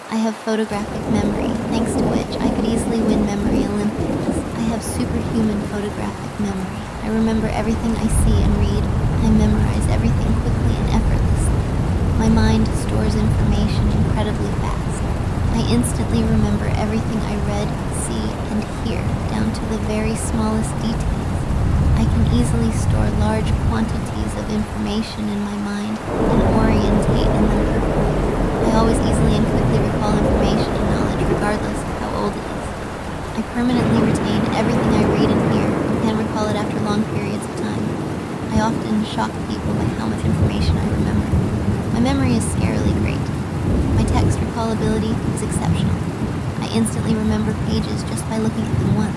I have photographic memory, thanks to which I could easily win memory Olympics. I have superhuman photographic memory. I remember everything I see and read. I memorize everything quickly and effortlessly. My mind stores information incredibly fast. I instantly remember everything I read, see, and hear, down to the very smallest details. I can easily store large quantities of information in my mind and orientate in them perfectly. I always easily and quickly recall information and knowledge regardless of how old it is. I permanently retain everything I read and hear and can recall it after long periods of time. I often shock people by how much information I remember. My memory is scarily great. My text recall ability is exceptional. I instantly remember pages just by looking at them once.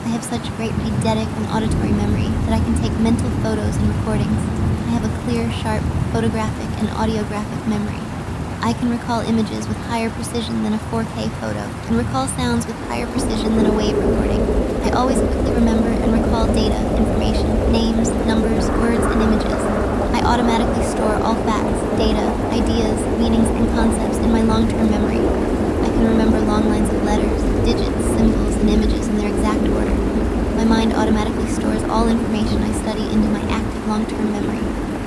I have such great eidetic and auditory memory that I can take mental photos and recordings. I have a clear, sharp, photographic and audiographic memory. I can recall images with higher precision than a 4K photo, and recall sounds with higher precision than a wave recording. I always quickly remember and recall data, information, names, numbers, words, and images. I automatically store all facts, data, ideas, meanings, and concepts in my long-term memory. I can remember long lines of letters, digits, symbols, and images in their exact order. My mind automatically stores all information I study into my active long-term memory.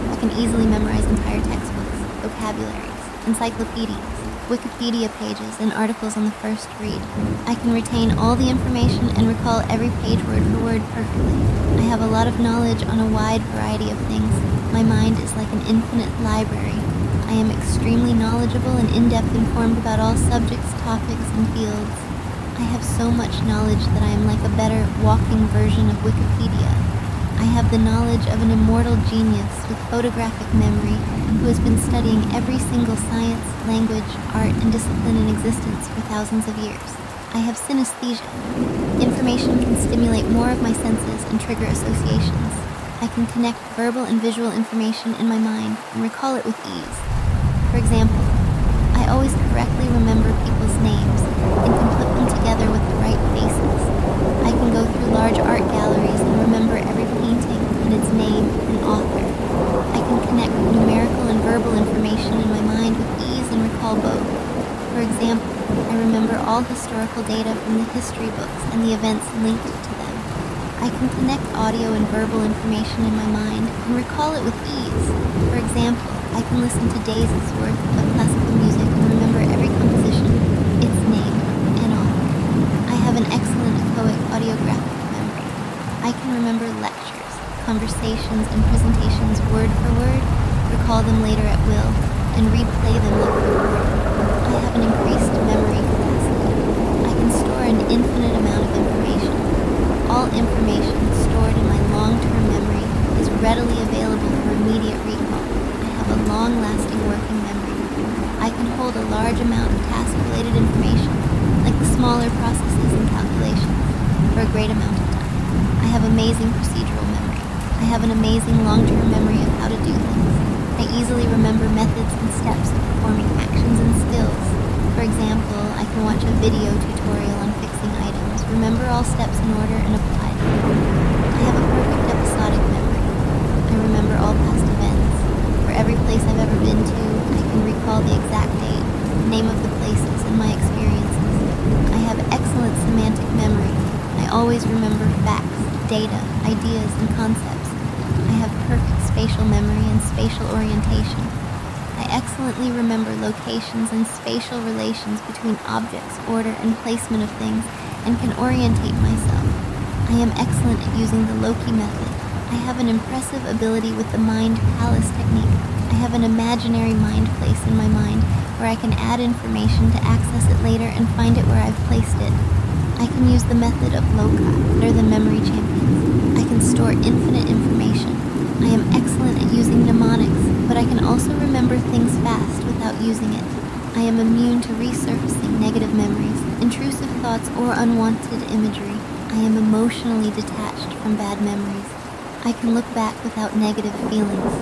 I can easily memorize entire textbooks, vocabularies, encyclopaedias, Wikipedia pages, and articles on the first read. I can retain all the information and recall every page word for word perfectly. I have a lot of knowledge on a wide variety of things. My mind is like an infinite library. I am extremely knowledgeable and in-depth informed about all subjects, topics, and fields. I have so much knowledge that I am like a better walking version of Wikipedia. I have the knowledge of an immortal genius with photographic memory who has been studying every single science, language, art, and discipline in existence for thousands of years. I have synesthesia. Information can stimulate more of my senses and trigger associations. I can connect verbal and visual information in my mind and recall it with ease. For example, I always correctly remember people's names and can put them together with the right faces. I can go through large art galleries and remember every painting and its name and author. I can connect numerical and verbal information in my mind with ease and recall both. For example, I remember all historical data from the history books and the events linked to them. I can connect audio and verbal information in my mind and recall it with ease. For example, I can listen to days' worth of classical music and remember every composition, its name, and author. I have an excellent echoic audiographic memory. I can remember lectures, conversations, and presentations word for word, recall them later at will, and replay them like a recording. I have an increased memory capacity. I can store an infinite amount of information. All information stored in my long-term memory is readily available for immediate recall. I have a long-lasting working memory. I can hold a large amount of task-related information, like the smaller processes and calculations, for a great amount of time. I have amazing procedural memory. I have an amazing long-term memory of how to do things. I easily remember methods and steps of performing actions and skills. For example, I can watch a video tutorial on fixing items, remember all steps in order, and apply them. I have a perfect episodic memory. I remember all past events. For every place I've ever been to, I can recall the exact date, name of the places, and my experiences. I have excellent semantic memory. I always remember facts, data, ideas, and concepts. I have perfect spatial memory and spatial orientation. I excellently remember locations and spatial relations between objects, order, and placement of things, and can orientate myself. I am excellent at using the loci method. I have an impressive ability with the mind palace technique. I have an imaginary mind place in my mind where I can add information to access it later and find it where I've placed it. I can use the method of loci, better than memory champions. I can store infinite information. I am excellent at using mnemonics, but I can also remember things fast without using it. I am immune to resurfacing negative memories, intrusive thoughts, or unwanted imagery. I am emotionally detached from bad memories. I can look back without negative feelings.